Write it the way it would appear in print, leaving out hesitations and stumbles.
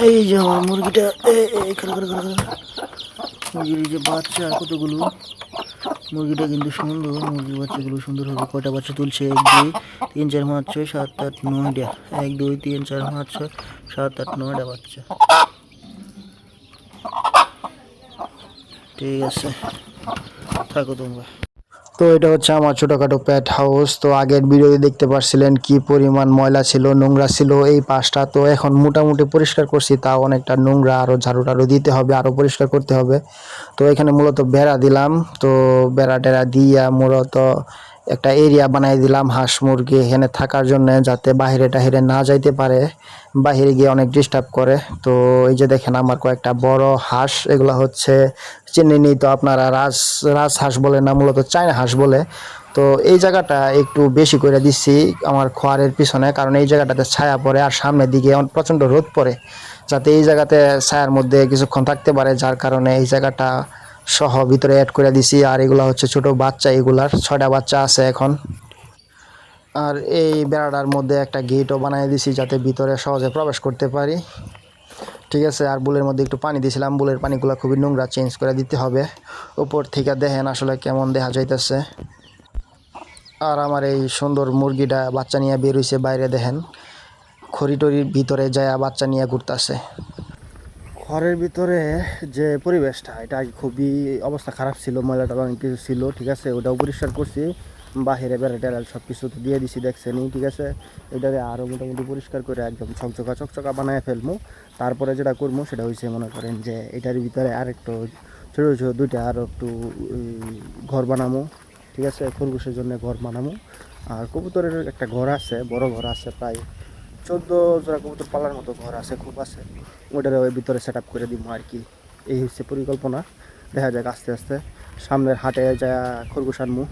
এই যে আমার মুরগিটা মুরগির যে বাচ্চা কতগুলো, মুরগিটা কিন্তু সুন্দর, মুরগির বাচ্চাগুলো সুন্দর হবে। কয়টা বাচ্চা তুলছে? 1 2 3 4 5 6 7 8 9টা। 1 2 3 4 5 6 7 8 9টা বাচ্চা। ঠিক আছে, থাকো তোমরা। তো এটা হচ্ছে আমার ছোটখাটো প্যাট হাউস। তো আগের ভিডিওতে দেখতে পাচ্ছিলেন কি পরিমাণ ময়লা ছিল, নোংরা ছিল এই পাশটা। তো এখন মোটামুটি পরিষ্কার করছি, তাও অনেকটা নোংরা, আরও ঝাড়ু টাড়ু দিতে হবে, আরও পরিষ্কার করতে হবে। তো এখানে মূলত বেড়া দিলাম। তো বেড়া টেড়া দিয়া মূলত একটা এরিয়া বানাই দিলাম হাঁস মুরগি এখানে থাকার জন্য, যাতে বাহিরে টাহিরে না যাইতে পারে, বাহিরে গিয়ে অনেক ডিস্টার্ব করে। তো এই যে দেখেন আমার কয়েকটা বড় হাঁস, এগুলো হচ্ছে চিনেনি তো আপনারা, রাজহাঁস বলে না, মূলত চায়না হাঁস বলে। তো এই জায়গাটা একটু বেশি করে দিচ্ছি আমার খোয়ারের পিছনে, কারণ এই জায়গাটাতে ছায়া পড়ে আর সামনের দিকে প্রচণ্ড রোদ পড়ে, যাতে এই জায়গাতে ছায়ার মধ্যে কিছুক্ষণ থাকতে পারে, যার কারণে এই জায়গাটা সহ ভিতরে অ্যাড করে দিছি। আর এগুলো হচ্ছে ছোট বাচ্চা, এগুলার 6টা বাচ্চা আছে এখন। আর এই বেড়াটার মধ্যে একটা গেটও বানিয়ে দিছি, যাতে ভিতরে সহজে প্রবেশ করতে পারি। ঠিক আছে, আর বুলের মধ্যে একটু পানি দিয়েছিলাম, বুলের পানিগুলো খুবই নোংরা, চেঞ্জ করে দিতে হবে। উপর থেকে দেখেন আসলে কেমন দেখা যাইতেছে। আর আমার এই সুন্দর মুরগিটা বাচ্চা নিয়ে বের হইছে বাইরে, দেখেন খড়ি টড়ির ভিতরে যায় বাচ্চা নিয়ে ঘুরতেছে। ঘরের ভিতরে যে পরিবেশটা, এটা খুবই অবস্থা খারাপ ছিল, ময়লা টলা অনেক কিছু ছিল। ঠিক আছে, ওটাও পরিষ্কার করছি, বাহিরে বেড়া টেড়াল সব কিছু তো দিয়ে দিছি, দেখছেনই। ঠিক আছে, এটাকে আরও মোটামুটি পরিষ্কার করে একদম চকচকা বানায় ফেলবো। তারপরে যেটা করবো সেটা হচ্ছে, মনে করেন যে এটার ভিতরে আর একটু ছোটো ছোটো 2টা আরও একটু ঘর বানাবো। ঠিক আছে, খরগোশের জন্য ঘর বানাবো। আর কবুতরের একটা ঘর আছে, বড় ঘর আছে, প্রায় 14 জোড়া কবুতর পালার মতো ঘর আছে, খুব আছে। ওইটার ওই ভিতরে সেট আপ করে দিব আর কি। এই হচ্ছে পরিকল্পনা, দেখা যাক আস্তে আস্তে। সামনের হাটে যা খরগোশ আনবো,